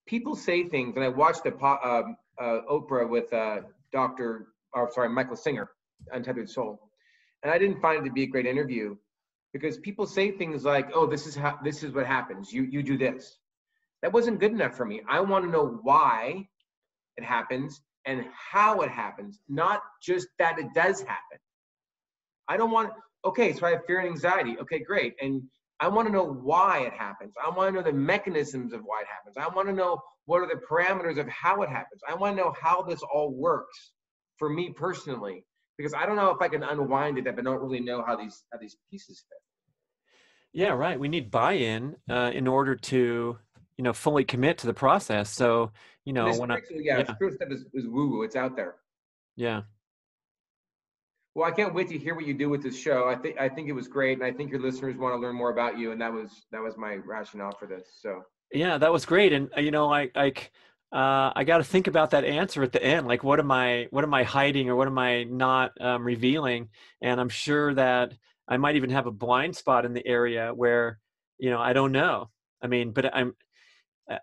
people say things, and I watched Oprah with Michael Singer, Untethered Soul, and I didn't find it to be a great interview because people say things like, "Oh, this is what happens. You do this." That wasn't good enough for me. I want to know why it happens and how it happens, not just that it does happen. I don't want. Okay, so I have fear and anxiety. Okay, great, and I want to know why it happens. I want to know the mechanisms of why it happens. I want to know what are the parameters of how it happens. I want to know how this all works for me personally, because I don't know if I can unwind it if I don't really know how these pieces fit. Yeah, right. We need buy-in in order to, fully commit to the process. So, spiritual stuff is woo-woo. It's out there. Yeah. Well, I can't wait to hear what you do with this show. I think it was great, and I think your listeners want to learn more about you, and that was my rationale for this. So yeah, that was great, and I got to think about that answer at the end. Like, what am I hiding, or what am I not revealing? And I'm sure that I might even have a blind spot in the area where I don't know. I mean, but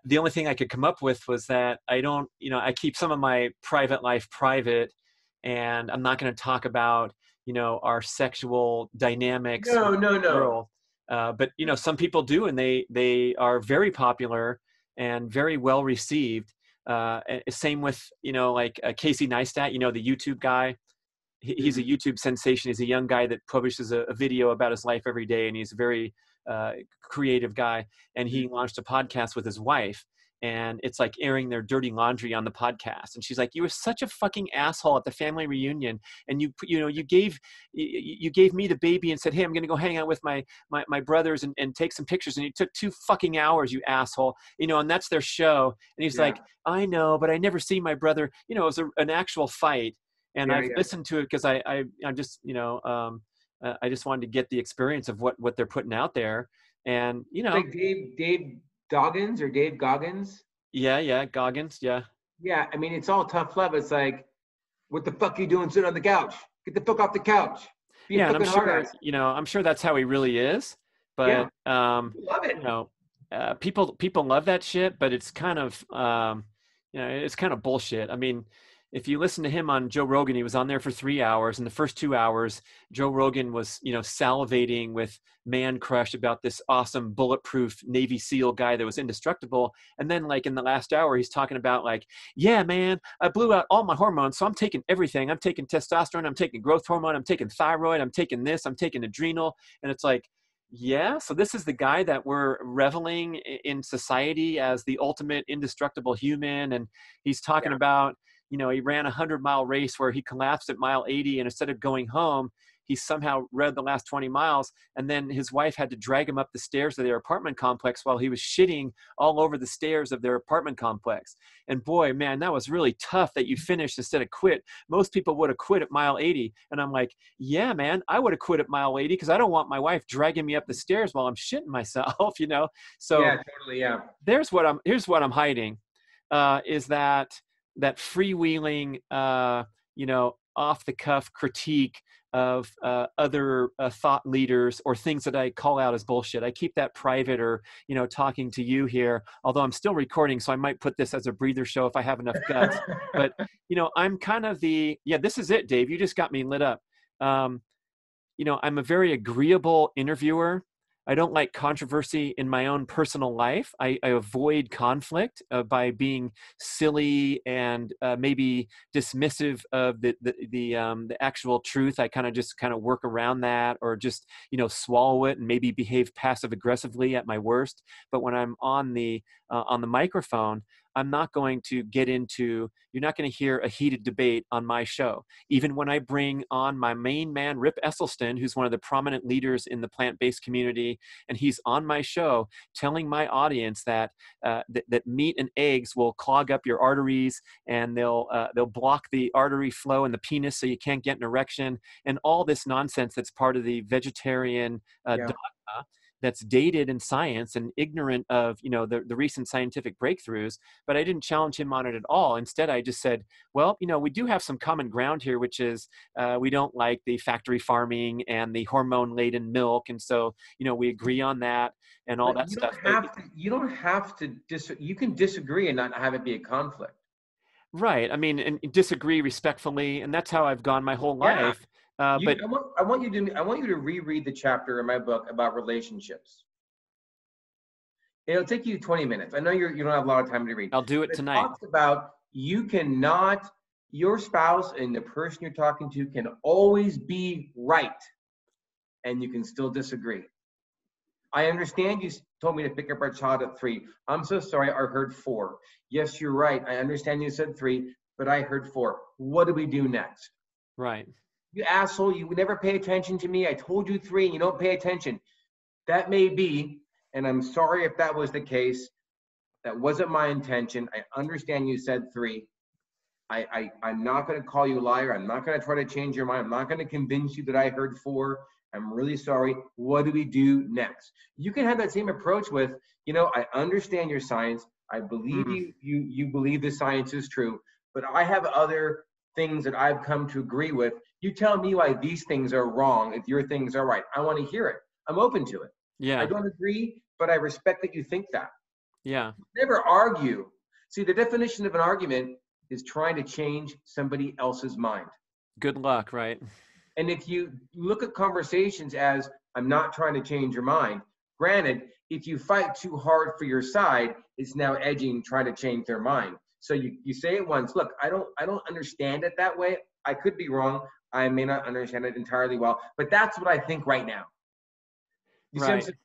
the only thing I could come up with was that I don't, I keep some of my private life private. And I'm not going to talk about, our sexual dynamics. No. But some people do, and they are very popular and very well received. Same with like Casey Neistat, the YouTube guy. He's a YouTube sensation. He's a young guy that publishes a video about his life every day, and he's a very creative guy. And he launched a podcast with his wife. And it's like airing their dirty laundry on the podcast. And she's like, "You were such a fucking asshole at the family reunion. And you gave me the baby and said, 'Hey, I'm going to go hang out with my brothers and take some pictures.' And you took 2 fucking hours, you asshole." And that's their show. And he's like, "I know, but I never see my brother." It was an actual fight. And I've listened to it because I just, I just wanted to get the experience of what they're putting out there. And, like Dave Goggins or Dave Goggins. Yeah, Goggins. Yeah. Yeah, I mean, it's all tough love. It's like, what the fuck are you doing sitting on the couch? Get the fuck off the couch. And I'm sure, I'm sure that's how he really is. But love it. People love that shit, but it's kind of it's kind of bullshit. I mean, if you listen to him on Joe Rogan, he was on there for 3 hours. In the first 2 hours, Joe Rogan was, salivating with man crush about this awesome bulletproof Navy SEAL guy that was indestructible. And then like in the last hour, he's talking about like, "Yeah, man, I blew out all my hormones. So I'm taking everything. I'm taking testosterone. I'm taking growth hormone. I'm taking thyroid. I'm taking this. I'm taking adrenal." And it's like, yeah, so this is the guy that we're reveling in society as the ultimate indestructible human. And he's talking about, he ran a 100-mile race where he collapsed at mile 80, and instead of going home, he somehow read the last 20 miles. And then his wife had to drag him up the stairs of their apartment complex while he was shitting all over the stairs of their apartment complex. And boy, man, that was really tough that you finished instead of quit. Most people would have quit at mile 80. And I'm like, yeah, man, I would have quit at mile 80 because I don't want my wife dragging me up the stairs while I'm shitting myself, So yeah, totally, yeah. Here's what I'm hiding, is that freewheeling, off the cuff critique of other thought leaders or things that I call out as bullshit. I keep that private, or, talking to you here, although I'm still recording. So I might put this as a breather show if I have enough guts, but I'm kind of this is it, Dave. You just got me lit up. I'm a very agreeable interviewer. I don't like controversy in my own personal life. I avoid conflict by being silly and maybe dismissive of the actual truth. I kind of work around that, or just swallow it and maybe behave passive aggressively at my worst. But when I'm on the microphone, I'm not going to get into. You're not going to hear a heated debate on my show. Even when I bring on my main man, Rip Esselstyn, who's one of the prominent leaders in the plant-based community, and he's on my show telling my audience that that meat and eggs will clog up your arteries, and they'll block the artery flow in the penis so you can't get an erection, and all this nonsense that's part of the vegetarian dogma. that's dated in science and ignorant of, you know, the recent scientific breakthroughs, but I didn't challenge him on it at all. Instead, I just said, well, you know, we do have some common ground here, which is we don't like the factory farming and the hormone-laden milk. And so, you know, we agree on that and all But that you stuff. don't But have to, you don't have to you can disagree and not have it be a conflict. right. I mean, and disagree respectfully. And that's how I've gone my whole Yeah. life. But I want you to reread the chapter in my book about relationships. It'll take you 20 minutes. I know you don't have a lot of time to read. I'll do it But it tonight. talks about your spouse and the person you're talking to can always be right, and you can still disagree. I understand you told me to pick up our child at 3. I'm so sorry, I heard 4. Yes, you're right. I understand you said 3, but I heard 4. What do we do next? Right. You asshole, you would never pay attention to me. I told you 3 and you don't pay attention. That may be, and I'm sorry if that was the case. That wasn't my intention. I understand you said 3. I'm not going to call you a liar. I'm not going to try to change your mind. I'm not going to convince you that I heard 4. I'm really sorry. What do we do next? You can have that same approach with, you know, I understand your science. I believe you believe the science is true, but I have other things that I've come to agree with. You tell me why these things are wrong if your things are right. I want to hear it. I'm open to it. I Yeah. don't agree, but I respect that you think that. Yeah. Never argue. See, the definition of an argument is trying to change somebody else's mind. Good luck. Right. And if you look at conversations as, I'm not trying to change your mind, granted, if you fight too hard for your side, it's now edging, trying to change their mind. So you say it once, look, I don't understand it that way. I could be wrong. I may not understand it entirely well, but that's what I think right now. You see what I'm Right. saying?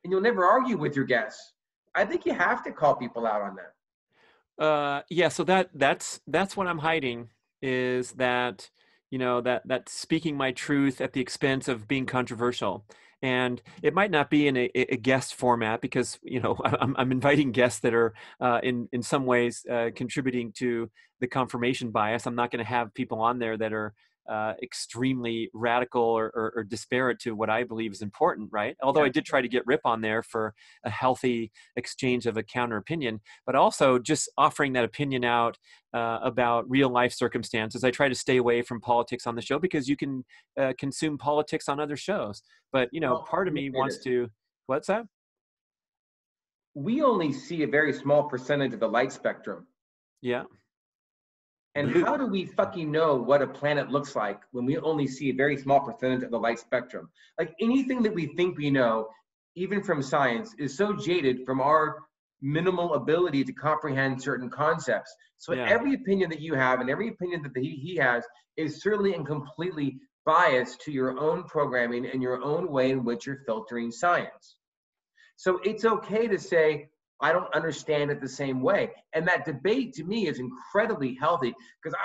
And you'll never argue with your guests. I think you have to call people out on that. Yeah. So that's what I'm hiding, is that, you know, that speaking my truth at the expense of being controversial. And it might not be in a guest format, because, you know, I'm inviting guests that are in some ways contributing to the confirmation bias. I'm not going to have people on there that are extremely radical or disparate to what I believe is important, right? Although Yeah. I did try to get Rip on there for a healthy exchange of a counter opinion, but also just offering that opinion out about real life circumstances. I try to stay away from politics on the show, because you can consume politics on other shows. But, you know, Well, part of let me me say wants this. to, what's that? We only see a very small percentage of the light spectrum. Yeah. And Blue. how do we fucking know what a planet looks like when we only see a very small percentage of the light spectrum? Like, anything that we think we know, even from science, is so jaded from our minimal ability to comprehend certain concepts. So Yeah. every opinion that you have and every opinion that he has is certainly and completely biased to your own programming and your own way in which you're filtering science. So it's okay to say, I don't understand it the same way. And that debate to me is incredibly healthy, because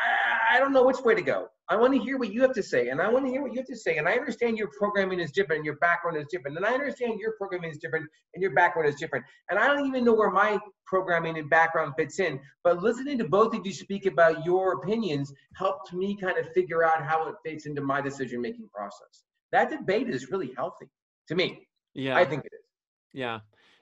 I don't know which way to go. I want to hear what you have to say, and I want to hear what you have to say. And I understand your programming is different, and your background is different. And I understand your programming is different, and your background is different. And I don't even know where my programming and background fits in. But listening to both of you speak about your opinions helped me kind of figure out how it fits into my decision-making process. That debate is really healthy to me. Yeah. I think it is. Yeah.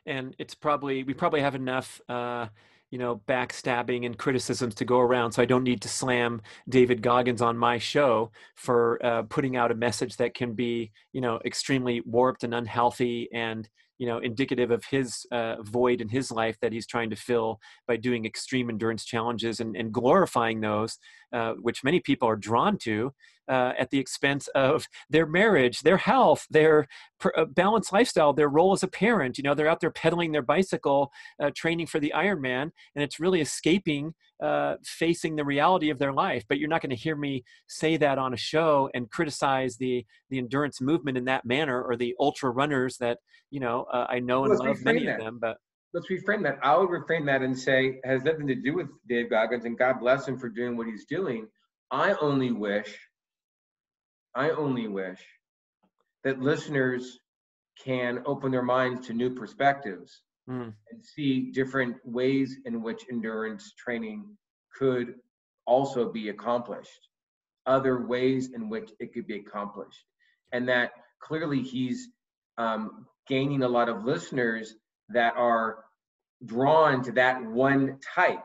And we probably have enough, you know, backstabbing and criticisms to go around. So I don't need to slam David Goggins on my show for putting out a message that can be, you know, extremely warped and unhealthy, and, you know, indicative of his void in his life that he's trying to fill by doing extreme endurance challenges and glorifying those, which many people are drawn to, at the expense of their marriage, their health, their balanced lifestyle, their role as a parent. You know, they're out there pedaling their bicycle, training for the Ironman, and it's really escaping facing the reality of their life. But you're not going to hear me say that on a show and criticize the endurance movement in that manner, or the ultra runners that, you know, I know and Let's love many reframe of that. them. But Let's reframe that. I would reframe that and say, it has nothing to do with Dave Goggins, and God bless him for doing what he's doing. I only wish that listeners can open their minds to new perspectives and see different ways in which endurance training could also be accomplished, other ways in which it could be accomplished. And that clearly he's gaining a lot of listeners that are drawn to that one type.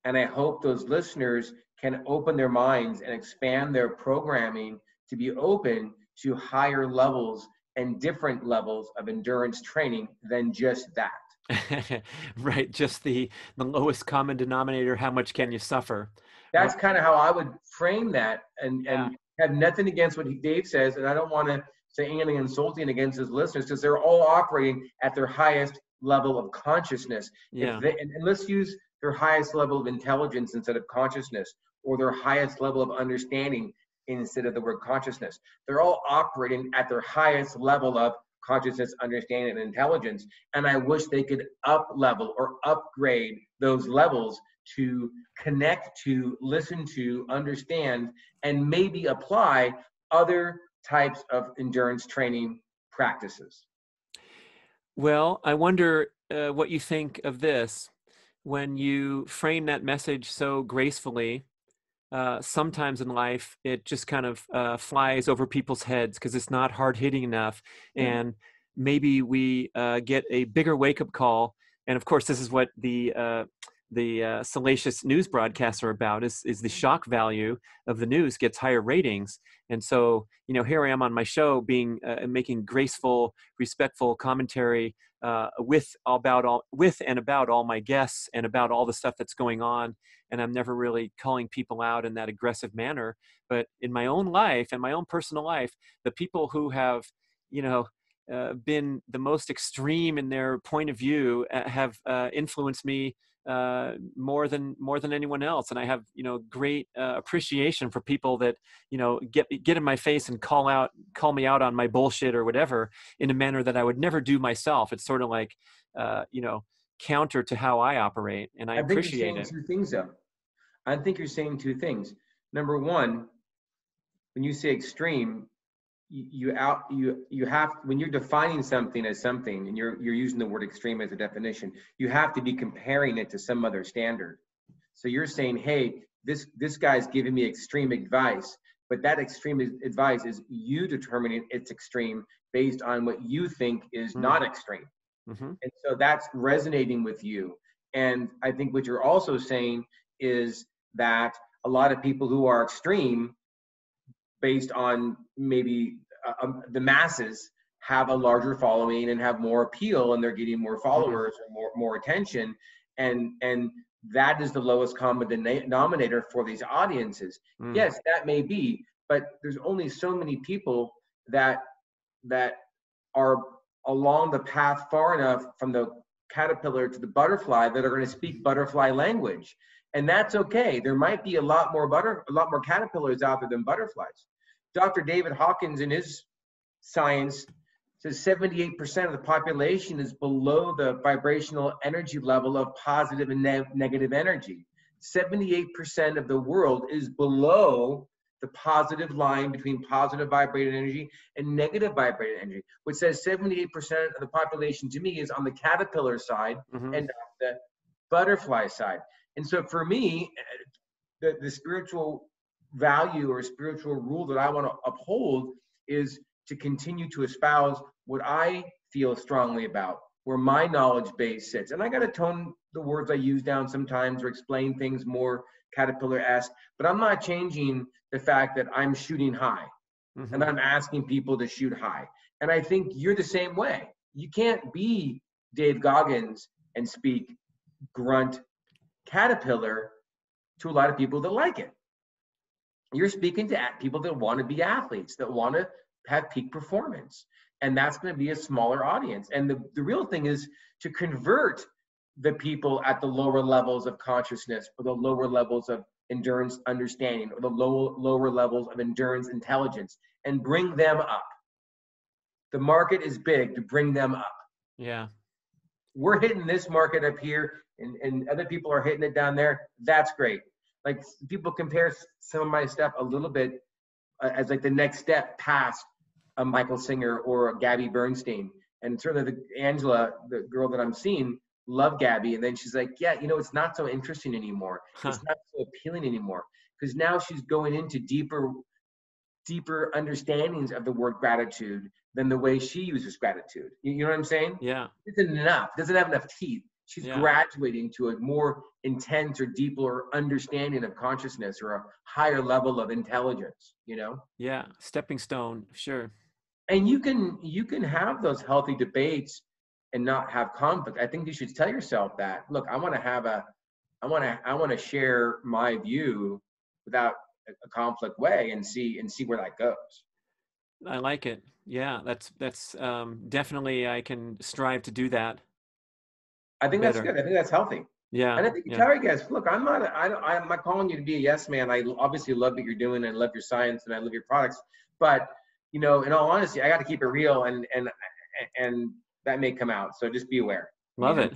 And I hope those listeners can open their minds and expand their programming to be open to higher levels and different levels of endurance training than just that. Right, just the lowest common denominator. How much can you suffer? That's kind of how I would frame that, and have nothing against what Dave says, and I don't want to say anything insulting against his listeners, because they're all operating at their highest level of consciousness. Yeah. And let's use their highest level of intelligence instead of consciousness, or their highest level of understanding instead of the word consciousness. They're all operating at their highest level of consciousness, understanding, and intelligence. And I wish they could up level or upgrade those levels to connect to, listen to, understand, and maybe apply other types of endurance training practices. Well, I wonder what you think of this. When you frame that message so gracefully, sometimes in life, it just kind of flies over people's heads because it's not hard-hitting enough. And maybe we get a bigger wake-up call. And of course, this is what the salacious news broadcasts are about, is the shock value of the news gets higher ratings. And so, here I am on my show making graceful, respectful commentary with and about all my guests and about all the stuff that's going on. And I'm never really calling people out in that aggressive manner. But in my own life and my own personal life, the people who have, been the most extreme in their point of view have influenced me more than anyone else. And I have, great appreciation for people that, get in my face and call me out on my bullshit or whatever in a manner that I would never do myself. It's sort of like, counter to how I operate, and I appreciate it. Two things, though. I think you're saying two things. Number one, when you say extreme, you have, when you're defining something as something, and you're using the word extreme as a definition, you have to be comparing it to some other standard. So you're saying, hey, this guy's giving me extreme advice, but that extreme advice is you determining it's extreme based on what you think is not extreme. And so that's resonating with you. And I think what you're also saying is that a lot of people who are extreme based on maybe the masses have a larger following and have more appeal, and they're getting more followers or more attention. And that is the lowest common denominator for these audiences. Yes, that may be, but there's only so many people that are along the path far enough from the caterpillar to the butterfly that are going to speak butterfly language. And that's okay. There might be a lot more caterpillars out there than butterflies. Dr. David Hawkins, in his science, says 78% of the population is below the vibrational energy level of positive and negative energy. 78% of the world is below the positive line between positive vibrated energy and negative vibrated energy, which says 78% of the population to me is on the caterpillar side and not the butterfly side. And so for me, the spiritual value or spiritual rule that I want to uphold is to continue to espouse what I feel strongly about, where my knowledge base sits. And I got to tone the words I use down sometimes or explain things more caterpillar-esque, but I'm not changing the fact that I'm shooting high and I'm asking people to shoot high. And I think you're the same way. You can't be Dave Goggins and speak grunt caterpillar to a lot of people that like it. You're speaking to people that want to be athletes, that want to have peak performance. And that's going to be a smaller audience. And the real thing is to convert the people at the lower levels of consciousness, or the lower levels of endurance understanding, or the lower levels of endurance intelligence, and bring them up. The market is big to bring them up. Yeah. We're hitting this market up here, and other people are hitting it down there. That's great. Like, people compare some of my stuff a little bit as like the next step past a Michael Singer or a Gabby Bernstein. And certainly Angela, the girl that I'm seeing, love Gabby. And then she's like, yeah, it's not so interesting anymore. It's not so appealing anymore. Because now she's going into deeper deeper understandings of the word gratitude than the way she uses gratitude. You know what I'm saying? Yeah. It isn't enough. It doesn't have enough teeth. She's Yeah. graduating to a more intense or deeper understanding of consciousness or a higher level of intelligence, you know? Yeah. Stepping stone. Sure. And you can have those healthy debates and not have conflict. I think you should tell yourself that, look, I want to share my view without a conflict way and see where that goes. I like it. Yeah. That's definitely, I can strive to do that. I think better. that's good. I think that's healthy. Yeah. And I think you tell your guys, look, I'm not calling you to be a yes man. I obviously love what you're doing and love your science and I love your products. But, you know, in all honesty, I got to keep it real and that may come out. So just be aware. Love it.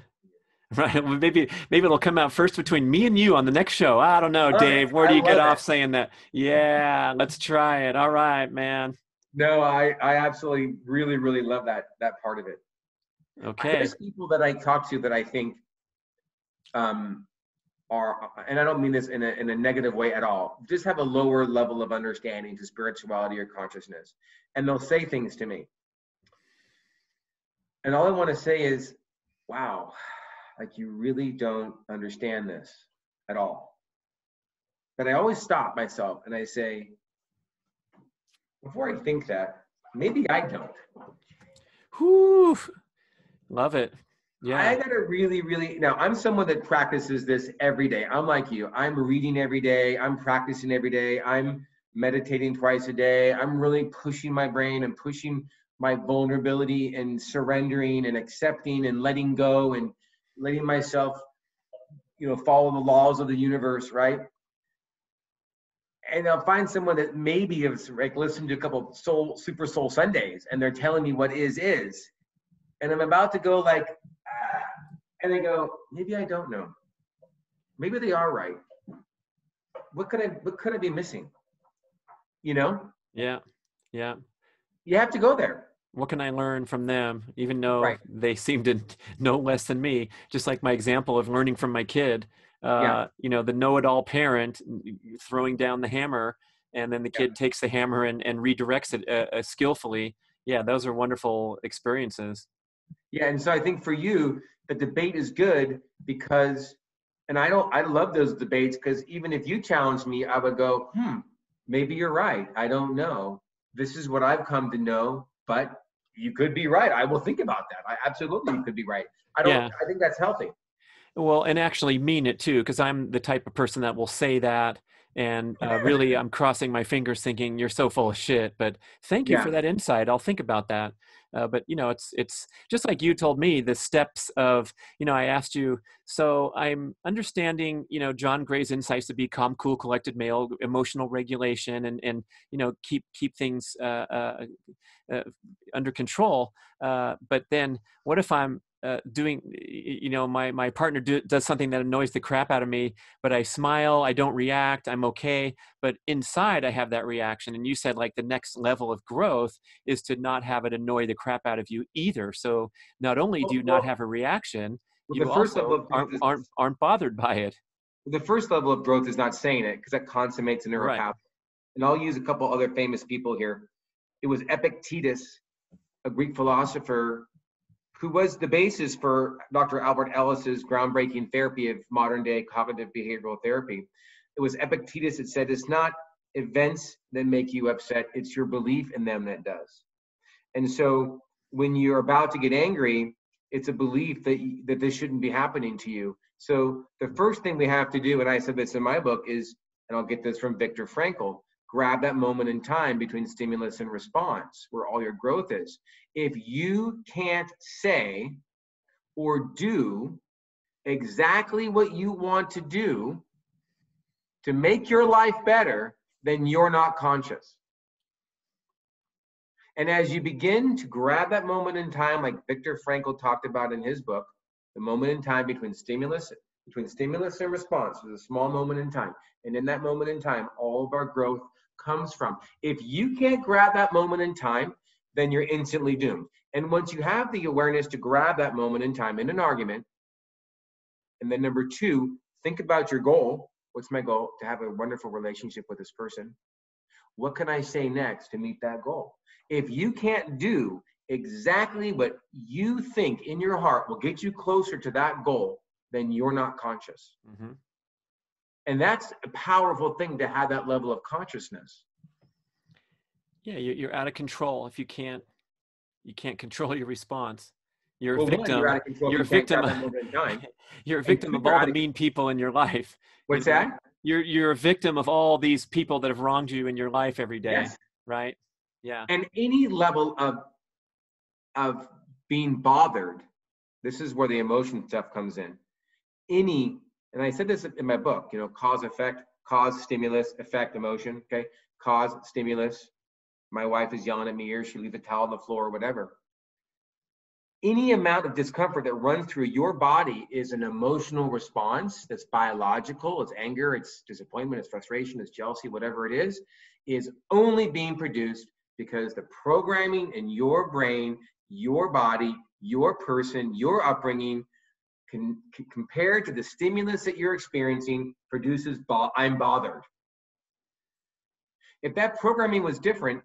Right. Well, maybe it'll come out first between me and you on the next show. I don't know, Dave. Where do you get off saying that? Yeah, let's try it. All right, man. No, I absolutely really, really love that part of it. Okay. There's people that I talk to that I think are, and I don't mean this in a negative way at all, just have a lower level of understanding to spirituality or consciousness. And they'll say things to me. And all I want to say is, wow, like you really don't understand this at all. But I always stop myself and I say, before I think that, maybe I don't. Whew. Love it. Yeah. I gotta really, now I'm someone that practices this every day. I'm like you. I'm reading every day. I'm practicing every day. I'm meditating twice a day. I'm really pushing my brain and pushing my vulnerability and surrendering and accepting and letting go and letting myself, you know, follow the laws of the universe, right? And I'll find someone that maybe has like listened to a couple of Super Soul Sundays and they're telling me what is. And I'm about to go like, and they go, maybe I don't know. Maybe they are right. What could I be missing? You know? Yeah. Yeah. You have to go there. What can I learn from them, even though they seem to know less than me? Just like my example of learning from my kid, you know, the know-it-all parent throwing down the hammer, and then the kid takes the hammer and redirects it skillfully. Yeah, those are wonderful experiences. Yeah, and so I think for you, the debate is good because, and I love those debates because even if you challenge me, I would go, maybe you're right. I don't know. This is what I've come to know, but you could be right. I will think about that. I absolutely you could be right. I think that's healthy. Well, and actually mean it too, because I'm the type of person that will say that. And really, I'm crossing my fingers thinking you're so full of shit, but thank you for that insight. I'll think about that. But, you know, it's just like you told me the steps of, you know, I asked you, so I'm understanding, you know, John Gray's insights to be calm, cool, collected male, emotional regulation and you know, keep things under control. But then what if I'm doing, you know, my partner does something that annoys the crap out of me, but I smile, I don't react, I'm okay. But inside I have that reaction. And you said like the next level of growth is to not have it annoy the crap out of you either. So not only do you not have a reaction, you also aren't bothered by it. The first level of growth is not saying it because that consummates a neural pathway. Right. And I'll use a couple other famous people here. It was Epictetus, a Greek philosopher, who was the basis for Dr. Albert Ellis's groundbreaking therapy of modern day cognitive behavioral therapy. It was Epictetus that said, it's not events that make you upset, it's your belief in them that does. And so when you're about to get angry, it's a belief that this shouldn't be happening to you. So the first thing we have to do, and I said this in my book, is, and I'll get this from Viktor Frankl, grab that moment in time between stimulus and response where all your growth is. If you can't say or do exactly what you want to do to make your life better, then you're not conscious. And as you begin to grab that moment in time, like Viktor Frankl talked about in his book, the moment in time between stimulus and response is a small moment in time. And in that moment in time, all of our growth comes from. If you can't grab that moment in time, then you're instantly doomed. And once you have the awareness to grab that moment in time in an argument, and then number two, think about your goal. What's my goal? To have a wonderful relationship with this person. What can I say next to meet that goal? If you can't do exactly what you think in your heart will get you closer to that goal, then you're not conscious. Mm-hmm. And that's a powerful thing, to have that level of consciousness. Yeah, you're out of control if you can't control your response. You're a Well, one, you're victim. out of control if You're a you can't victim. grab that moment in time. You're a And victim two, of you're all out the of, mean people in your life. what's that? You're a victim of all these people that have wronged you in your life every day. Yes. Right? Yeah. And any level of being bothered, this is where the emotion stuff comes in. And I said this in my book, cause, effect, cause, stimulus, effect, emotion. Okay. Cause, stimulus. My wife is yelling at me, or she leaves a towel on the floor, or whatever. Any amount of discomfort that runs through your body is an emotional response that's biological. It's anger, it's disappointment, it's frustration, it's jealousy, whatever it is only being produced because the programming in your brain, your body, your person, your upbringing, compared to the stimulus that you're experiencing, produces I'm bothered. If that programming was different,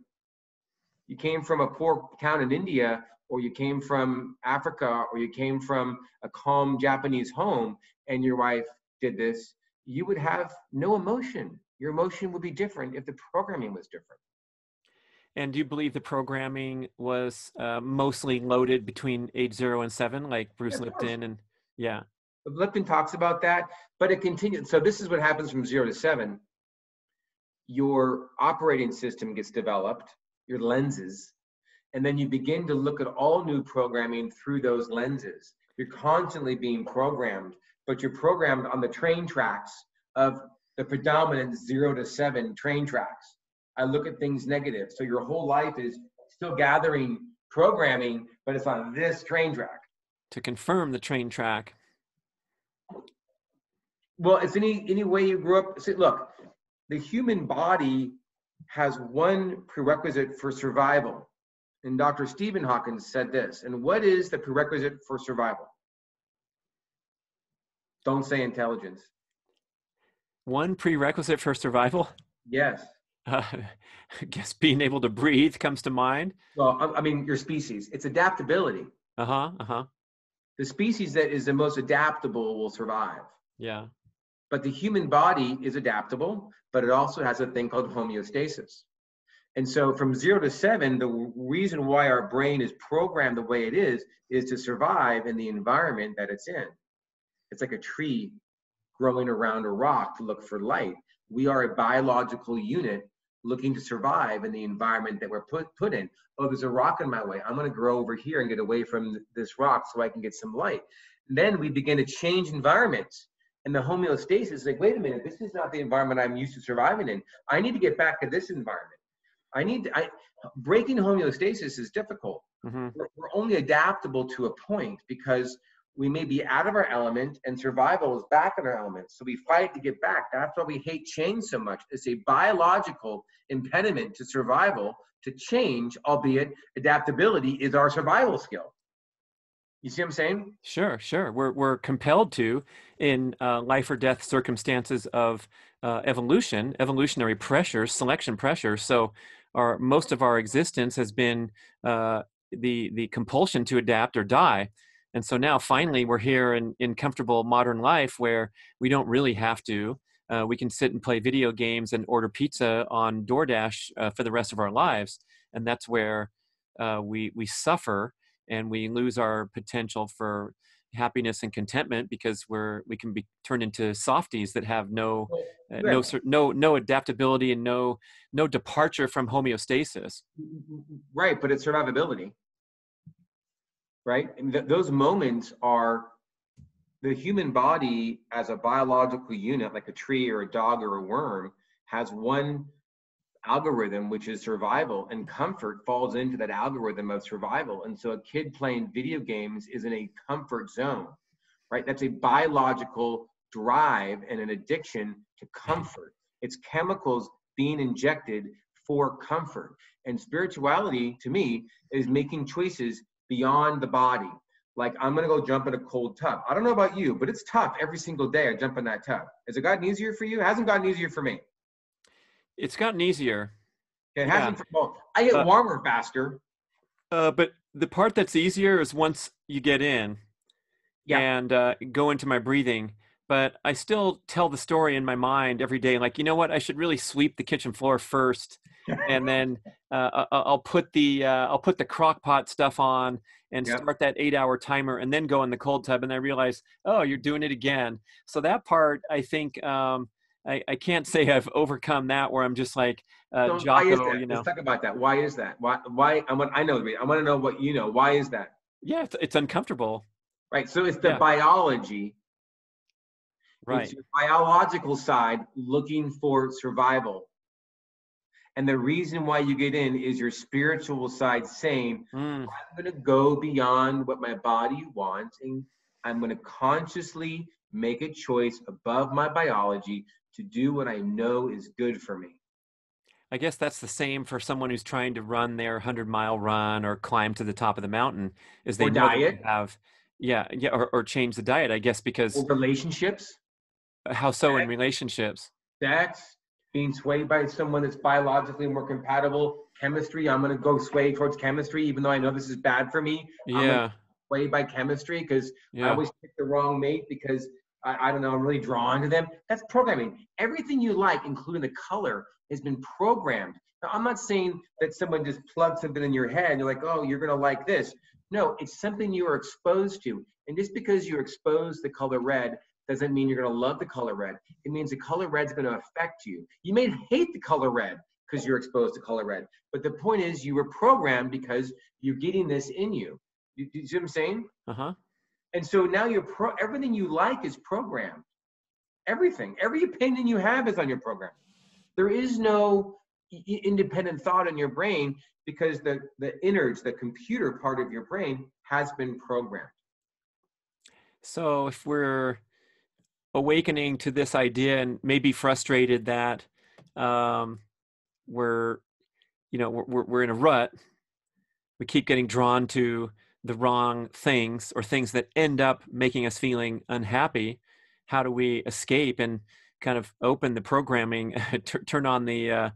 you came from a poor town in India, or you came from Africa, or you came from a calm Japanese home, and your wife did this, you would have no emotion. Your emotion would be different if the programming was different. And do you believe the programming was mostly loaded between age 0 and 7, like Bruce Lipton? And yeah. Lipton talks about that, but it continues. So this is what happens from 0 to 7. Your operating system gets developed, your lenses, and then you begin to look at all new programming through those lenses. You're constantly being programmed, but you're programmed on the train tracks of the predominant 0 to 7 train tracks. I look at things negative. So your whole life is still gathering programming, but it's on this train track. To confirm the train track. Well, it's any way you grew up. See, look, the human body has one prerequisite for survival. And Dr. Stephen Hawkins said this. And what is the prerequisite for survival? Don't say intelligence. One prerequisite for survival? Yes. I guess being able to breathe comes to mind. Well, I mean, your species. It's adaptability. The species that is the most adaptable will survive. Yeah. But the human body is adaptable, but it also has a thing called homeostasis. And so from 0 to 7, the reason why our brain is programmed the way it is to survive in the environment that it's in. It's like a tree growing around a rock to look for light. We are a biological unit looking to survive in the environment that we're put in. Oh, there's a rock in my way. I'm going to grow over here and get away from this rock so I can get some light. And then we begin to change environments. And the homeostasis is like, wait a minute, this is not the environment I'm used to surviving in. I need to get back to this environment. Breaking homeostasis is difficult. Mm-hmm. We're only adaptable to a point because we may be out of our element and survival is back in our element. So we fight to get back. That's why we hate change so much. It's a biological impediment to survival to change, albeit adaptability is our survival skill. You see what I'm saying? Sure. We're compelled to, in life or death circumstances of evolutionary pressures, selection pressures. So most of our existence has been the compulsion to adapt or die. And so now finally we're here in comfortable modern life where we don't really have to. We can sit and play video games and order pizza on DoorDash for the rest of our lives. And that's where we suffer and we lose our potential for happiness and contentment because we can be turned into softies that have no adaptability and no departure from homeostasis. Right, but it's survivability. Right? And those moments are the human body as a biological unit, like a tree or a dog or a worm, has one algorithm, which is survival, and comfort falls into that algorithm of survival. And so a kid playing video games is in a comfort zone, right? That's a biological drive and an addiction to comfort. It's chemicals being injected for comfort. And spirituality, to me, is making choices beyond the body. Like, I'm going to go jump in a cold tub. I don't know about you, but it's tough every single day I jump in that tub. Has it gotten easier for you? It hasn't gotten easier for me. It's gotten easier. It Yeah. hasn't for both. I get warmer faster. But the part that's easier is once you get in Yeah. and go into my breathing. But I still tell the story in my mind every day. Like, you know what? I should really sweep the kitchen floor first, and then I'll put the crock pot stuff on and Yep. start that 8-hour timer, and then go in the cold tub. And I realize, oh, you're doing it again. So that part, I think, I can't say I've overcome that. Where I'm just like So why is Jocko, that? Let's talk about that. Why is that? Why? I want to know what you know. Why is that? Yeah, it's uncomfortable. Right. So it's the Yeah, biology. It's right. your biological side looking for survival. And the reason why you get in is your spiritual side saying, Mm. I'm going to go beyond what my body wants, and I'm going to consciously make a choice above my biology to do what I know is good for me. I guess that's the same for someone who's trying to run their 100-mile run or climb to the top of the mountain, is they Or know that they diet, have, yeah, or change the diet, I guess, or because relationships, how so in relationships? sex, being swayed by someone that's biologically more compatible, chemistry. I'm going to go sway towards chemistry, even though I know this is bad for me. I'm going to Yeah, sway by chemistry because I yeah. always pick the wrong mate because I don't know, I'm really drawn to them. That's programming. Everything you like, including the color, has been programmed. Now, I'm not saying that someone just plugs something in your head and you're like, oh, you're going to like this. No, it's something you are exposed to. And just because you're exposed to the color red doesn't mean you're going to love the color red. It means the color red is going to affect you. You may hate the color red because you're exposed to color red. But the point is you were programmed because you're getting this in you. You see what I'm saying? Uh-huh. And so now everything you like is programmed. Everything, every opinion you have is on your program. There is no independent thought in your brain because the innards, the computer part of your brain has been programmed. So if we're awakening to this idea and maybe frustrated that um, we're, we're in a rut, we keep getting drawn to the wrong things or things that end up making us feeling unhappy. How do we escape and kind of open the programming, turn on the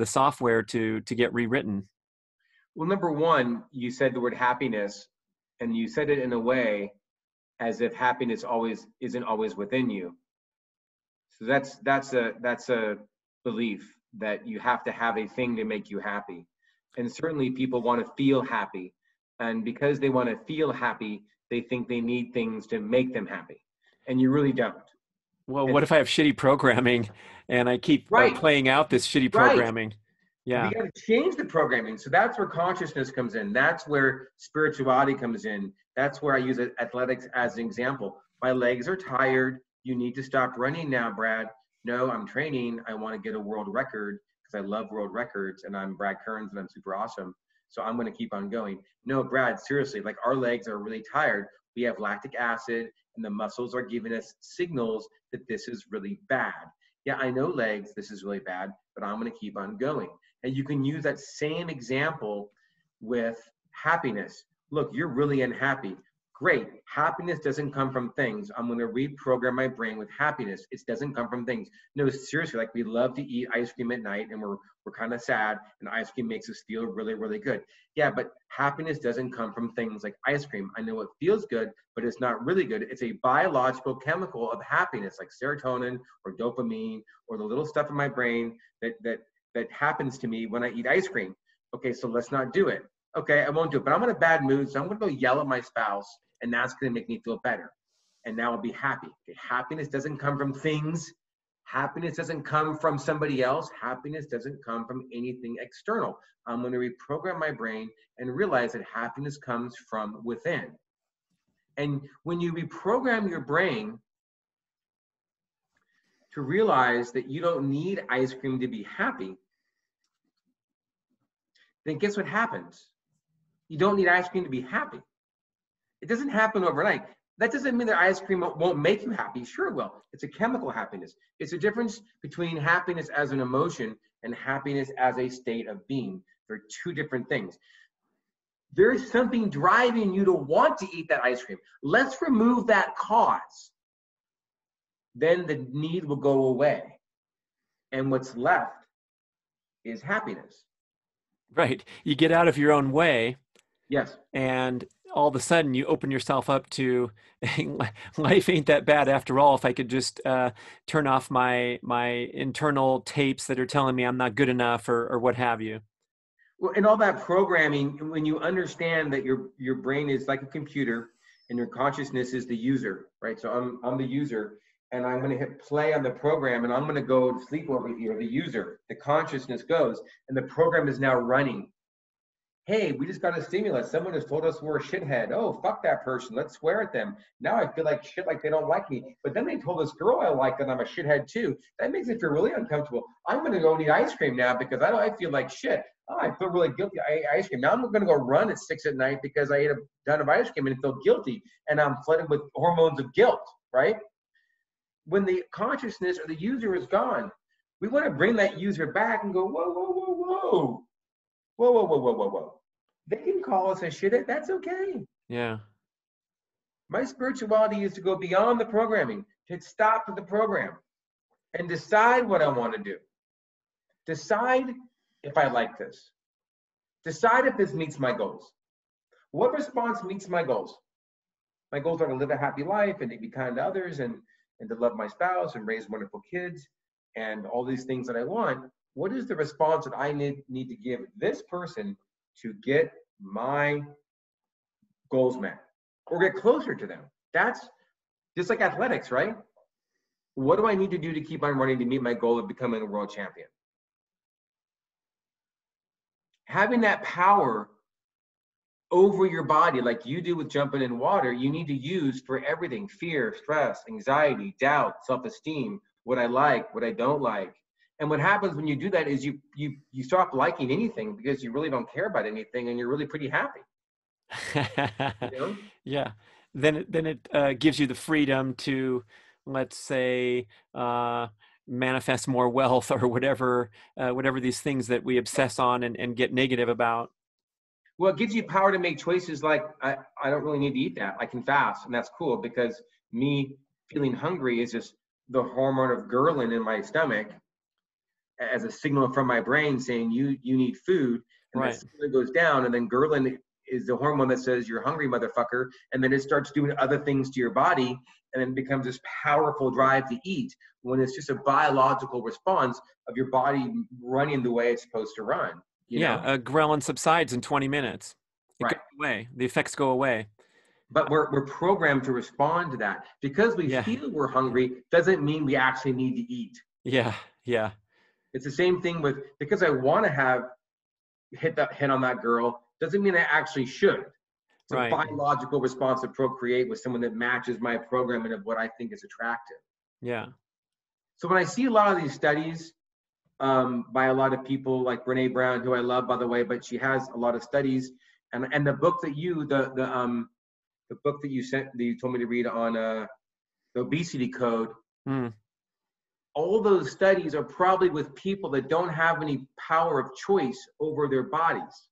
software to get rewritten? Well, number one, you said the word happiness, and you said it in a way as if happiness always isn't always within you. So that's a belief that you have to have a thing to make you happy. And certainly people want to feel happy. And because they want to feel happy, they think they need things to make them happy. And you really don't. Well, And what if I have shitty programming and I keep right, playing out this shitty right. programming? We Yeah. got to change the programming. So that's where consciousness comes in. That's where spirituality comes in. That's where I use athletics as an example. My legs are tired. You need to stop running now, Brad. No, I'm training. I want to get a world record because I love world records and I'm Brad Kearns and I'm super awesome. So I'm going to keep on going. No, Brad, seriously, like our legs are really tired. We have lactic acid and the muscles are giving us signals that this is really bad. Yeah, I know legs, this is really bad, but I'm going to keep on going. And you can use that same example with happiness. Look, you're really unhappy. Great. Happiness doesn't come from things. I'm going to reprogram my brain with happiness. It doesn't come from things. No, seriously, like we love to eat ice cream at night and we're kind of sad and ice cream makes us feel really, really good. Yeah, but happiness doesn't come from things like ice cream. I know it feels good, but it's not really good. It's a biological chemical of happiness like serotonin or dopamine or the little stuff in my brain that happens to me when I eat ice cream. Okay, so let's not do it. Okay, I won't do it, but I'm in a bad mood, so I'm gonna go yell at my spouse, and that's gonna make me feel better. And now I'll be happy. Okay, happiness doesn't come from things. Happiness doesn't come from somebody else. Happiness doesn't come from anything external. I'm gonna reprogram my brain and realize that happiness comes from within. And when you reprogram your brain to realize that you don't need ice cream to be happy, then guess what happens? You don't need ice cream to be happy. It doesn't happen overnight. That doesn't mean that ice cream won't make you happy. Sure it will. It's a chemical happiness. It's a difference between happiness as an emotion and happiness as a state of being. They're two different things. There's something driving you to want to eat that ice cream. Let's remove that cause. Then the need will go away. And what's left is happiness. Right. You get out of your own way, Yes. and all of a sudden you open yourself up to life ain't that bad after all. If I could just turn off my internal tapes that are telling me I'm not good enough, or what have you. Well, and all that programming, when you understand that your brain is like a computer and your consciousness is the user, right? So I'm the user, and I'm going to hit play on the program, and I'm going to go to sleep over here. The user, the consciousness goes, and the program is now running. Hey, we just got a stimulus. Someone has told us we're a shithead. Oh, fuck that person. Let's swear at them. Now I feel like shit, like they don't like me. But then they told this girl I like that I'm a shithead too. That makes me feel really uncomfortable. I'm going to go eat ice cream now because I feel like shit. Oh, I feel really guilty. I ate ice cream. Now I'm going to go run at 6 at night because I ate a ton of ice cream and feel guilty. And I'm flooded with hormones of guilt, right? When the consciousness or the user is gone, we want to bring that user back and go, whoa, whoa, whoa, whoa. Whoa, whoa, whoa, whoa, whoa, whoa. They can call us a shithead. That's okay. Yeah. My spirituality is to go beyond the programming, to stop the program and decide what I want to do. Decide if I like this. Decide if this meets my goals. What response meets my goals? My goals are to live a happy life and to be kind to others and to love my spouse and raise wonderful kids and all these things that I want. What is the response that I need to give this person to get my goals met or get closer to them? That's just like athletics, right? What do I need to do to keep on running to meet my goal of becoming a world champion? Having that power over your body, like you do with jumping in water, you need to use for everything: fear, stress, anxiety, doubt, self-esteem, what I like, what I don't like. And what happens when you do that is you stop liking anything because you really don't care about anything and you're really pretty happy. You know? Yeah. Then it gives you the freedom to, let's say, manifest more wealth or whatever these things that we obsess on and get negative about. Well, it gives you power to make choices like, I don't really need to eat that. I can fast, and that's cool because me feeling hungry is just the hormone of ghrelin in my stomach as a signal from my brain saying you need food, and Right. that signal goes down, and then ghrelin is the hormone that says you're hungry, motherfucker, and then it starts doing other things to your body, and then becomes this powerful drive to eat when it's just a biological response of your body running the way it's supposed to run. You know? Ghrelin subsides in 20 minutes. It Right. goes away. The effects go away. But we're programmed to respond to that. Because we feel we're hungry doesn't mean we actually need to eat. Yeah. It's the same thing with, because I want to have hit on that girl doesn't mean I actually should. It's a biological response to procreate with someone that matches my programming of what I think is attractive. Yeah. So when I see a lot of these studies by a lot of people like Brene Brown, who I love, by the way, but she has a lot of studies, and the book that the book that you told me to read on the obesity code, all those studies are probably with people that don't have any power of choice over their bodies.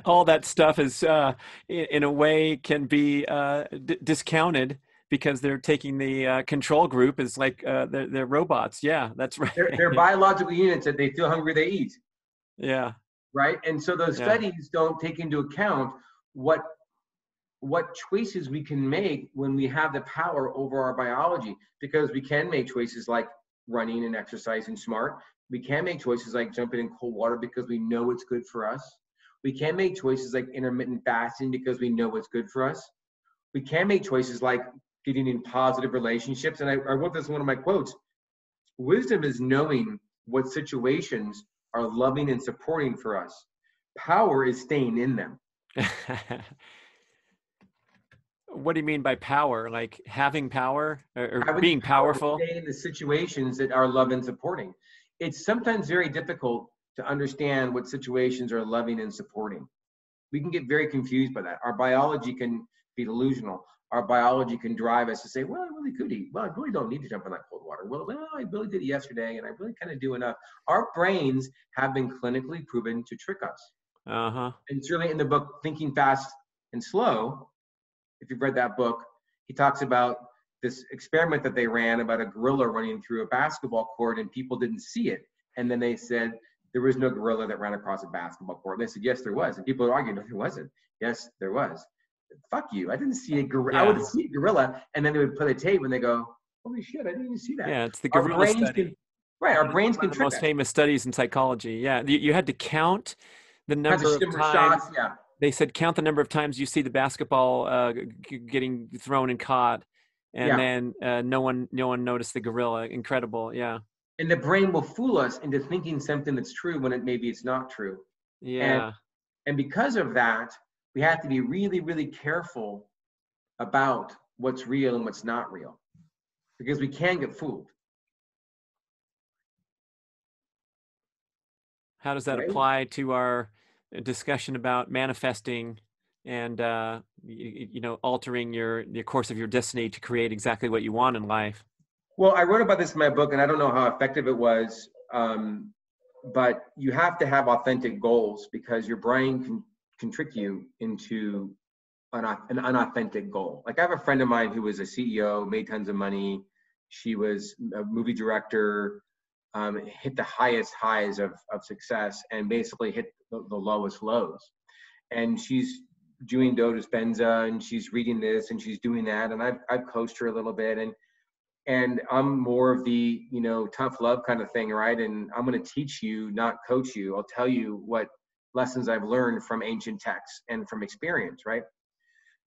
All that stuff is, in a way, can be discounted because they're taking the control group as like they're robots. Yeah, that's right. They're biological units that they feel hungry, they eat. Yeah. Right. And so those studies don't take into account what choices we can make when we have the power over our biology, because we can make choices like running and exercising smart. We can make choices like jumping in cold water because we know it's good for us. We can make choices like intermittent fasting because we know it's good for us. We can make choices like getting in positive relationships. And I wrote this in one of my quotes: wisdom is knowing what situations are loving and supporting for us. Power is staying in them. What do you mean by power? Like having power or having being powerful? Stay in the situations that are loving and supporting. It's sometimes very difficult to understand what situations are loving and supporting. We can get very confused by that. Our biology can be delusional. Our biology can drive us to say, well, I really could eat. Well, I really don't need to jump in that cold water. Well, I really did it yesterday, and I really kind of do enough. Our brains have been clinically proven to trick us. And certainly in the book, Thinking Fast and Slow, if you've read that book, he talks about this experiment that they ran about a gorilla running through a basketball court and people didn't see it. And then they said, there was no gorilla that ran across a basketball court. They said, yes, there was. And people argued, no, there wasn't. Yes, there was. Fuck you. I didn't see a gorilla. Yeah. I would see a gorilla. And then they would play the tape and they go, holy shit, I didn't even see that. Yeah, it's the Our gorilla brains study. Right, our brains One can of the trick most us. famous studies in psychology. Yeah, you had to count the number of times. Shots, yeah. They said count the number of times you see the basketball getting thrown and caught, and then no one noticed the gorilla. Incredible, yeah. And the brain will fool us into thinking something that's true when maybe it's not true. Yeah. And because of that, we have to be really, really careful about what's real and what's not real, because we can get fooled. How does that apply to our discussion about manifesting and altering the course of your destiny to create exactly what you want in life? Well, I wrote about this in my book, and I don't know how effective it was, but you have to have authentic goals, because your brain can trick you into an unauthentic goal. Like, I have a friend of mine who was a CEO, made tons of money. She was a movie director, hit the highest highs of success, and basically hit the lowest lows. And she's doing Joe Dispenza, and she's reading this, and she's doing that. And I've coached her a little bit, and I'm more of the, tough love kind of thing, right? And I'm going to teach you, not coach you. I'll tell you what lessons I've learned from ancient texts and from experience, right?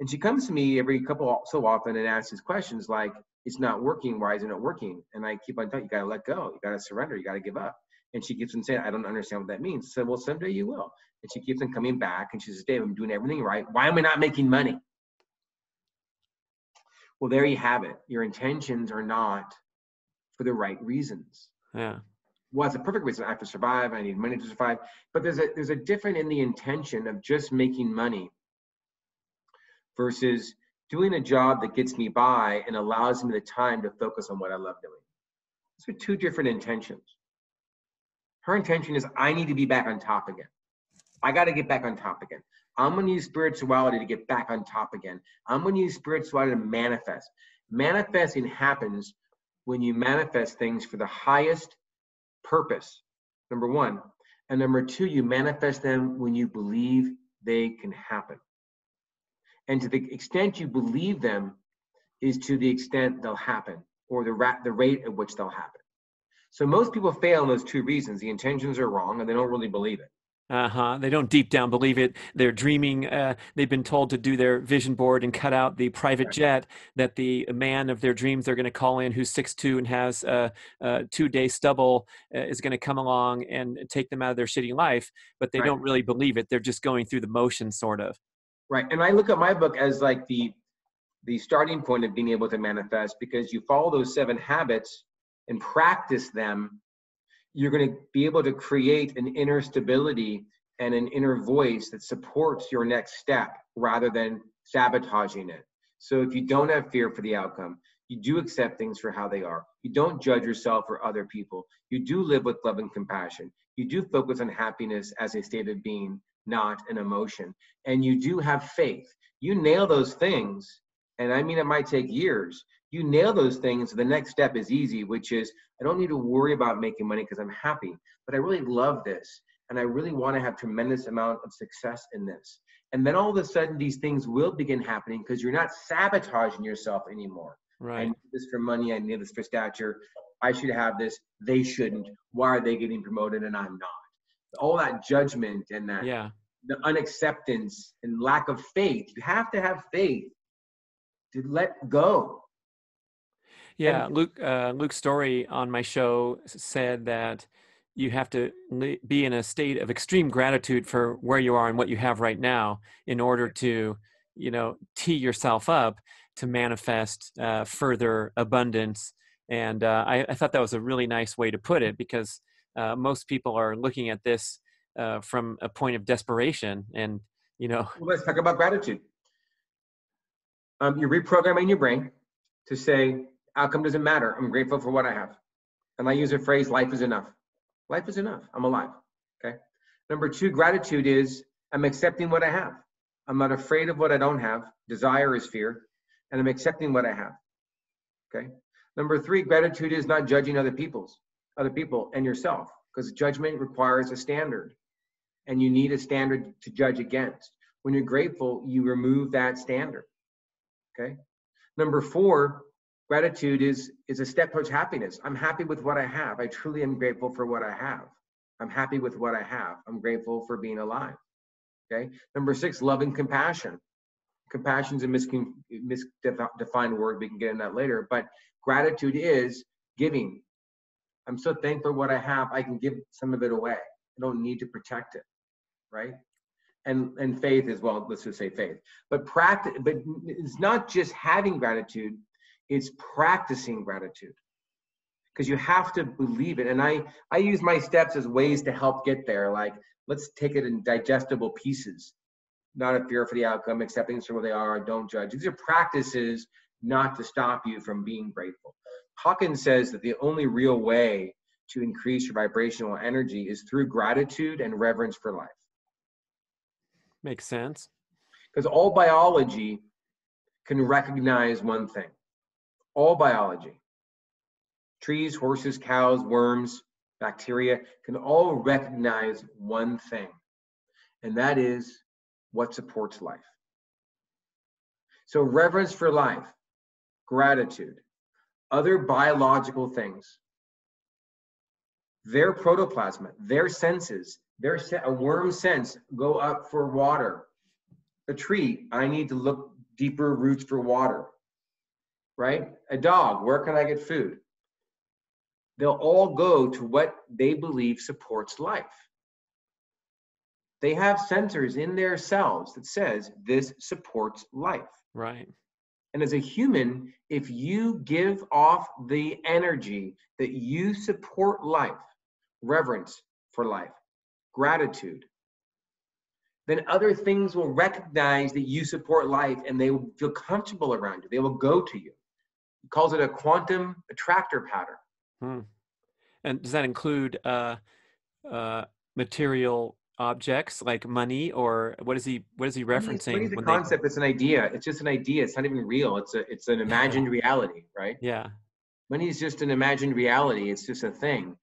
And she comes to me every so often and asks these questions like, it's not working, why isn't it working? And I keep on telling you, you got to let go, you got to surrender, you got to give up. And she keeps on saying, I don't understand what that means. I said, well, someday you will. And she keeps on coming back, and she says, Dave, I'm doing everything right. Why am I not making money? Well, there you have it. Your intentions are not for the right reasons. Yeah. Well, it's a perfect reason. I have to survive. I need money to survive. But there's a difference in the intention of just making money versus doing a job that gets me by and allows me the time to focus on what I love doing. Those are two different intentions. Her intention is, I need to be back on top again. I got to get back on top again. I'm going to use spirituality to get back on top again. I'm going to use spirituality to manifest. Manifesting happens when you manifest things for the highest purpose, number one. And number two, you manifest them when you believe they can happen. And to the extent you believe them is to the extent they'll happen, or the rate at which they'll happen. So most people fail in those two reasons. The intentions are wrong, and they don't really believe it. They don't deep down believe it. They're dreaming. They've been told to do their vision board and cut out the private jet that the man of their dreams they're going to call in, who's 6'2" and has a 2-day stubble, is going to come along and take them out of their shitty life. But they don't really believe it. They're just going through the motions, sort of. Right. And I look at my book as like the starting point of being able to manifest, because you follow those 7 habits and practice them, you're going to be able to create an inner stability and an inner voice that supports your next step rather than sabotaging it. So if you don't have fear for the outcome, you do accept things for how they are. You don't judge yourself or other people. You do live with love and compassion. You do focus on happiness as a state of being, not an emotion. And you do have faith. You nail those things, and I mean, it might take years. You nail those things, the next step is easy, which is, I don't need to worry about making money because I'm happy, but I really love this. And I really want to have tremendous amount of success in this. And then all of a sudden, these things will begin happening because you're not sabotaging yourself anymore. Right. I need this for money. I need this for stature. I should have this. They shouldn't. Why are they getting promoted and I'm not? All that judgment and that the unacceptance and lack of faith. You have to have faith to let go. Yeah, Luke Story on my show said that you have to be in a state of extreme gratitude for where you are and what you have right now in order to, tee yourself up to manifest further abundance. And I thought that was a really nice way to put it, because most people are looking at this from a point of desperation. And, Well, let's talk about gratitude. You're reprogramming your brain to say, outcome doesn't matter. I'm grateful for what I have. And I use a phrase, life is enough. Life is enough. I'm alive. Okay. Number 2, gratitude is, I'm accepting what I have. I'm not afraid of what I don't have. Desire is fear. And I'm accepting what I have. Okay. Number 3, gratitude is not judging other people and yourself. because judgment requires a standard, and you need a standard to judge against. When you're grateful, you remove that standard. Okay. Number 4, gratitude is a step towards happiness. I'm happy with what I have. I truly am grateful for what I have. I'm happy with what I have. I'm grateful for being alive. Okay. Number 6, love and compassion. Compassion is a misdefined word. We can get into that later. But gratitude is giving. I'm so thankful for what I have. I can give some of it away. I don't need to protect it, right? And faith as well. Let's just say faith. But it's not just having gratitude. It's practicing gratitude, because you have to believe it. And I use my steps as ways to help get there. Like, let's take it in digestible pieces. Not a fear for the outcome, accepting things for what they are, don't judge. These are practices not to stop you from being grateful. Hawkins says that the only real way to increase your vibrational energy is through gratitude and reverence for life. Makes sense. Because all biology can recognize one thing. All biology. Trees, horses, cows, worms, bacteria can all recognize one thing, and that is what supports life. So reverence for life, gratitude, other biological things, their protoplasm, their senses, a worm's sense go up for water. A tree, I need to look deeper roots for water, right? A dog, where can I get food? They'll all go to what they believe supports life. They have sensors in their cells that says this supports life. Right. And as a human, if you give off the energy that you support life, reverence for life, gratitude, then other things will recognize that you support life, and they will feel comfortable around you. They will go to you. He calls it a quantum attractor pattern. And does that include material objects like money, or what is he referencing? Money is a concept. It's an idea. It's just an idea. It's not even real. It's an imagined reality, right? Yeah. Money is just an imagined reality. It's just a thing.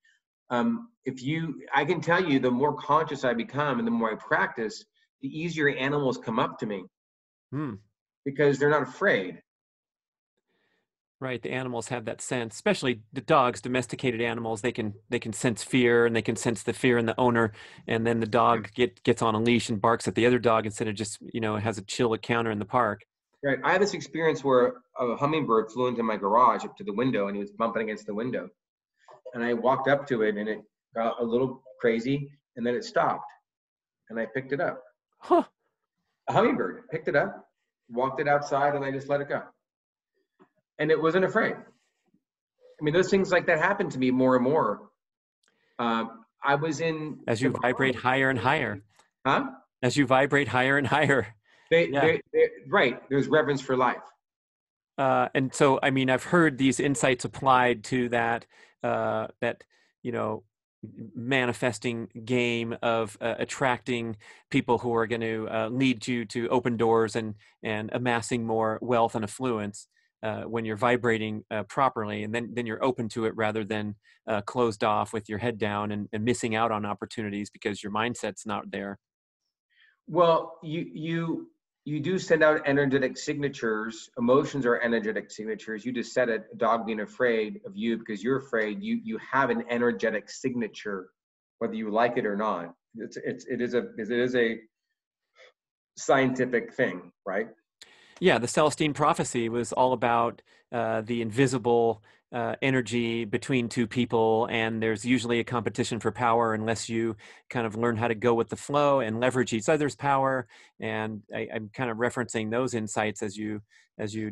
I can tell you, the more conscious I become and the more I practice, the easier animals come up to me, because they're not afraid. Right, the animals have that sense, especially the dogs, domesticated animals. They can sense fear, and they can sense the fear in the owner, and then the dog gets on a leash and barks at the other dog instead of just, has a chill encounter in the park. Right. I had this experience where a hummingbird flew into my garage up to the window, and he was bumping against the window. And I walked up to it, and it got a little crazy, and then it stopped, and I picked it up. Huh. A hummingbird. Picked it up, walked it outside, and I just let it go. And it wasn't afraid. I mean, those things like that happen to me more and more. I was in... As you vibrate higher and higher. Huh? As you vibrate higher and higher. Right. There's reverence for life. And so, I mean, I've heard these insights applied to that, manifesting game of attracting people who are going to lead you to open doors and amassing more wealth and affluence. When you're vibrating properly, and then you're open to it rather than closed off with your head down and missing out on opportunities because your mindset's not there. Well, you do send out energetic signatures. Emotions are energetic signatures. You just said it, a dog being afraid of you because you're afraid. You have an energetic signature, whether you like it or not. It is a scientific thing, right? Yeah, the Celestine Prophecy was all about the invisible energy between two people, and there's usually a competition for power unless you kind of learn how to go with the flow and leverage each other's power. And I'm kind of referencing those insights as you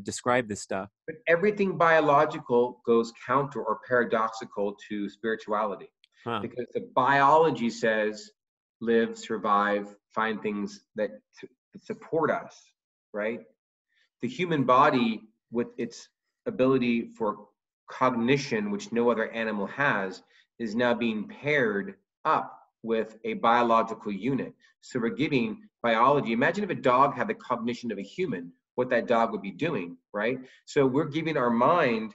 describe this stuff. But everything biological goes counter or paradoxical to spirituality, because the biology says live, survive, find things that support us, right? The human body, with its ability for cognition, which no other animal has, is now being paired up with a biological unit. So we're giving biology. Imagine if a dog had the cognition of a human, what that dog would be doing, right? So we're giving our mind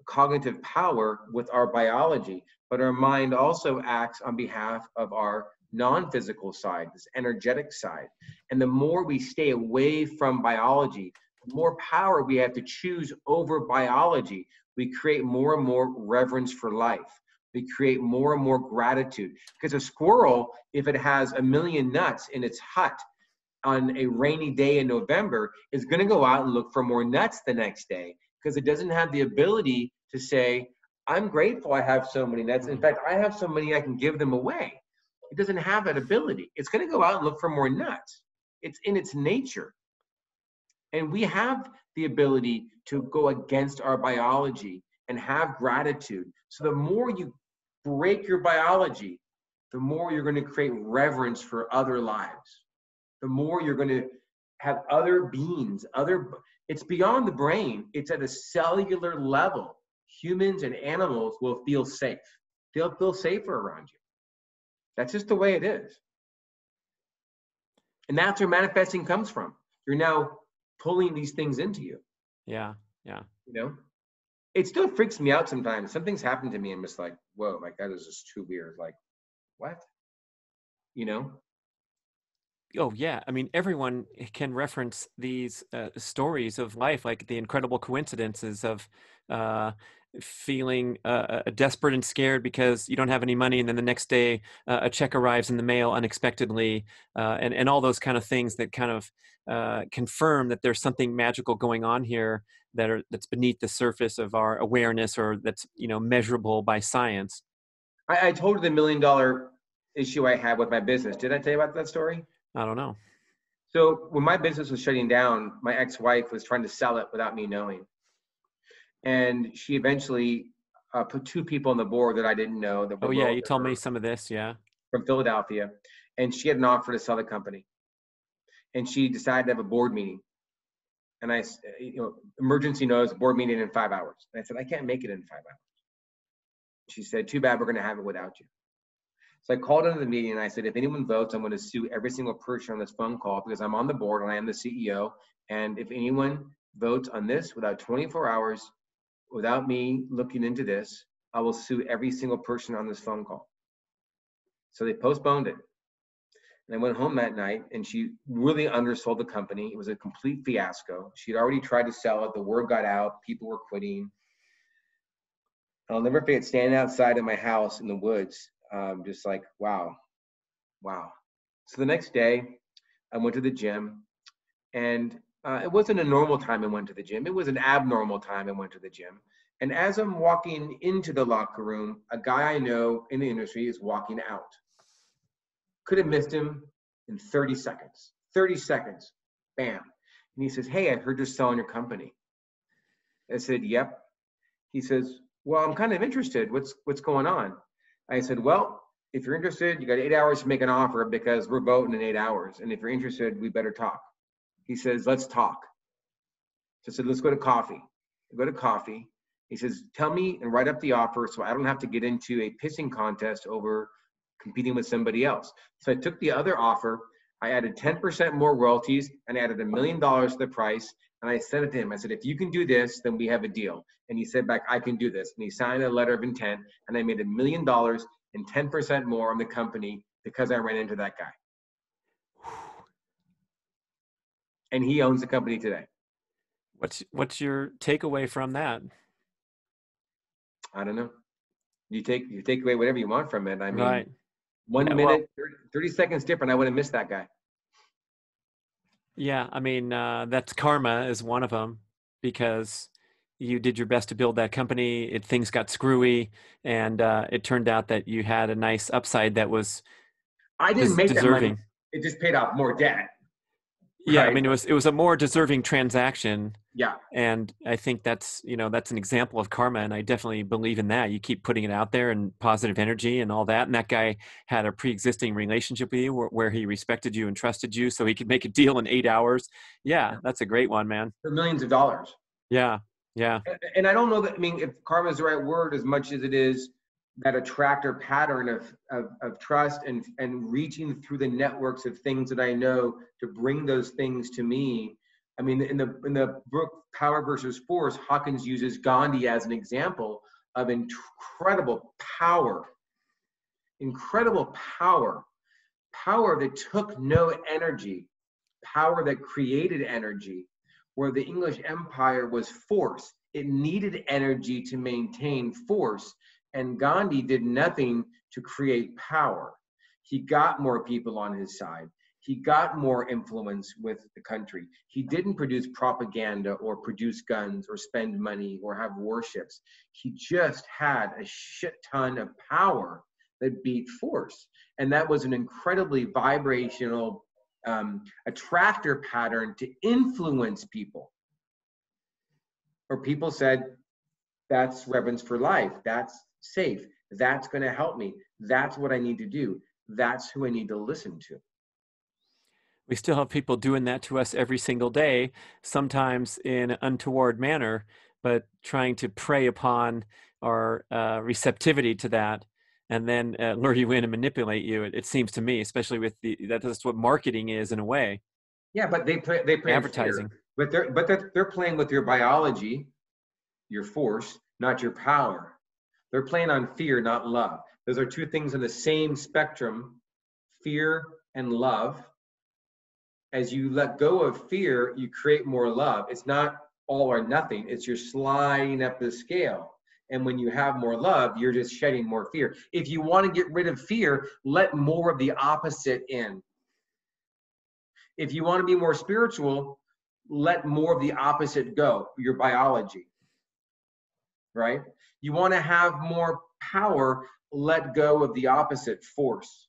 cognitive power with our biology, but our mind also acts on behalf of our non-physical side, this energetic side. And the more we stay away from biology, the more power we have to choose over biology. We create more and more reverence for life. We create more and more gratitude. Because a squirrel, if it has a million nuts in its hut on a rainy day in November, is going to go out and look for more nuts the next day, because it doesn't have the ability to say, I'm grateful I have so many nuts. In fact, I have so many I can give them away. It doesn't have that ability. It's going to go out and look for more nuts. It's in its nature. And we have the ability to go against our biology and have gratitude. So the more you break your biology, the more you're going to create reverence for other lives. The more you're going to have other beings, it's beyond the brain. It's at a cellular level. Humans and animals will feel safe. They'll feel safer around you. That's just the way it is. And that's where manifesting comes from. You're now pulling these things into you. Yeah, yeah. You know, it still freaks me out sometimes. Something's happened to me and I'm just like, whoa, like that is just too weird. Like, what? You know? Oh yeah, I mean, everyone can reference these stories of life, like the incredible coincidences of feeling desperate and scared because you don't have any money, and then the next day a check arrives in the mail unexpectedly, and all those kind of things that kind of confirm that there's something magical going on here that's beneath the surface of our awareness, or that's measurable by science. I told you the $1 million issue I had with my business. Did I tell you about that story? I don't know. So when my business was shutting down, my ex-wife was trying to sell it without me knowing. And she eventually put 2 people on the board that I didn't know. That were yeah, you told me some of this, yeah. From Philadelphia. And she had an offer to sell the company. And she decided to have a board meeting. And I, emergency notice, board meeting in 5 hours. And I said, I can't make it in 5 hours. She said, too bad, we're going to have it without you. So I called into the meeting and I said, if anyone votes, I'm going to sue every single person on this phone call, because I'm on the board and I am the CEO. And if anyone votes on this without 24 hours, without me looking into this, I will sue every single person on this phone call. So they postponed it. And I went home that night and she really undersold the company. It was a complete fiasco. She'd already tried to sell it. The word got out. People were quitting. I'll never forget standing outside of my house in the woods. Just like, wow. So the next day I went to the gym, and it wasn't a normal time I went to the gym. It was an abnormal time I went to the gym. And as I'm walking into the locker room, a guy I know in the industry is walking out. Could have missed him in 30 seconds. 30 seconds, bam. And he says, hey, I heard you're selling your company. I said, yep. He says, well, I'm kind of interested. What's going on? I said, well, if you're interested, you got 8 hours to make an offer, because we're voting in 8 hours. And if you're interested, we better talk. He says, let's talk. So I said, let's go to coffee. We go to coffee. He says, tell me and write up the offer so I don't have to get into a pissing contest over competing with somebody else. So I took the other offer. I added 10% more royalties and added $1 million to the price. And I sent it to him. I said, if you can do this, then we have a deal. And he said back, I can do this. And he signed a letter of intent. And I made $1 million and 10% more on the company because I ran into that guy. And he owns the company today. What's your takeaway from that? I don't know. You take away whatever you want from it. I mean, right. 1 minute, 30 seconds different, I would have missed that guy. Yeah, I mean, that's karma is one of them, because you did your best to build that company. Things got screwy, and it turned out that you had a nice upside that was I didn't make deserving. That money. It just paid off more debt. Yeah, right? I mean, it was a more deserving transaction. Yeah. And I think that's an example of karma, and I definitely believe in that. You keep putting it out there and positive energy and all that. And that guy had a pre-existing relationship with you where he respected you and trusted you, so he could make a deal in 8 hours. Yeah, that's a great one, man. For millions of dollars. Yeah. And I don't know that, I mean, if karma is the right word, as much as it is that attractor pattern of trust and reaching through the networks of things that I know to bring those things to me. I mean, in the book Power versus Force, Hawkins uses Gandhi as an example of incredible power, power that took no energy, power that created energy, where the English Empire was force. It needed energy to maintain force, and Gandhi did nothing to create power. He got more people on his side. He got more influence with the country. He didn't produce propaganda or produce guns or spend money or have warships. He just had a shit ton of power that beat force. And that was an incredibly vibrational attractor pattern to influence people. Or people said, that's reverence for life. That's safe. That's going to help me. That's what I need to do. That's who I need to listen to. We still have people doing that to us every single day, sometimes in an untoward manner, but trying to prey upon our receptivity to that, and then lure you in and manipulate you. It seems to me, especially with that's what marketing is in a way. Yeah, but they play advertising. But they're playing with your biology, your force, not your power. They're playing on fear, not love. Those are two things in the same spectrum, fear and love. As you let go of fear, you create more love. It's not all or nothing. It's you're sliding up the scale. And when you have more love, you're just shedding more fear. If you want to get rid of fear, let more of the opposite in. If you want to be more spiritual, let more of the opposite go, your biology, right? You want to have more power, let go of the opposite, force.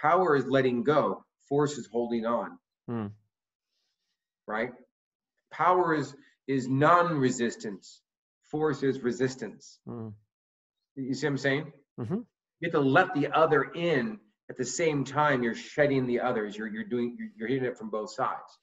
Power is letting go. Force is holding on, right? Power is non-resistance. Force is resistance. You see what I'm saying? Mm-hmm. You have to let the other in at the same time you're shedding the others. You're hitting it from both sides.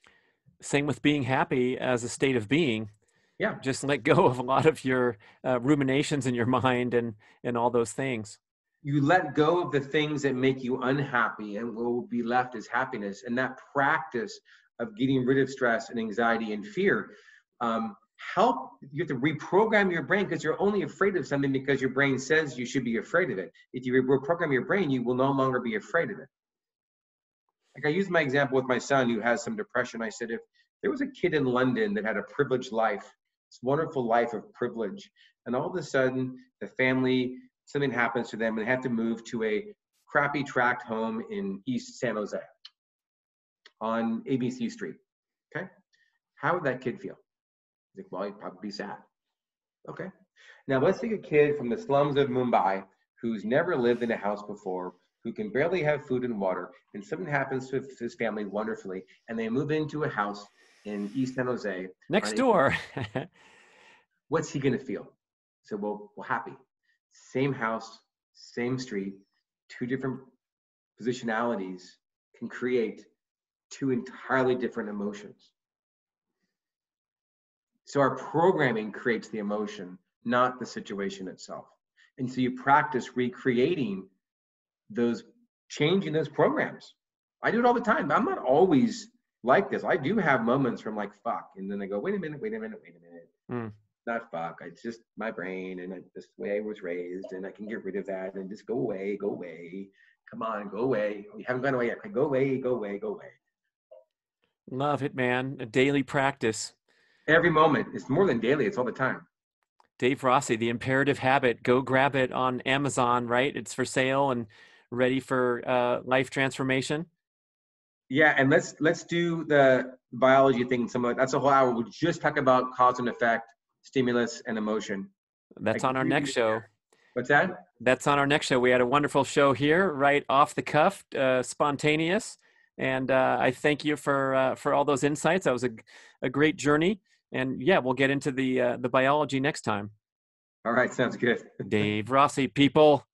Same with being happy as a state of being. Yeah. Just let go of a lot of your ruminations in your mind and all those things. You let go of the things that make you unhappy, and what will be left is happiness. And that practice of getting rid of stress and anxiety and fear, you have to reprogram your brain, because you're only afraid of something because your brain says you should be afraid of it. If you reprogram your brain, you will no longer be afraid of it. Like I used my example with my son who has some depression. I said, if there was a kid in London that had a privileged life, this wonderful life of privilege, and all of a sudden the family, something happens to them and they have to move to a crappy tract home in East San Jose on ABC Street, okay? How would that kid feel? He's like, well, he'd probably be sad. Okay. Now let's take a kid from the slums of Mumbai who's never lived in a house before, who can barely have food and water, and something happens to his family wonderfully, and they move into a house in East San Jose. Next door. What's he gonna feel? So, well, happy. Same house, same street, two different positionalities can create two entirely different emotions. So our programming creates the emotion, not the situation itself. And so you practice recreating those, changing those programs. I do it all the time. I'm not always like this. I do have moments where I'm like, fuck. And then I go, wait a minute. Not fuck. It's just my brain, and this way I was raised, and I can get rid of that and just go away. Come on, go away. You haven't gone away yet. Go away. Love it, man. A daily practice. Every moment. It's more than daily. It's all the time. Dave Rossi, The Imperative Habit. Go grab it on Amazon, right? It's for sale and ready for life transformation. Yeah, and let's do the biology thing. That's a whole hour. We'll just talk about cause and effect, stimulus, and emotion. That's on our next show. What's that? That's on our next show. We had a wonderful show here, right off the cuff, spontaneous. And I thank you for all those insights. That was a great journey. And yeah, we'll get into the biology next time. All right, sounds good. Dave Rossi, people.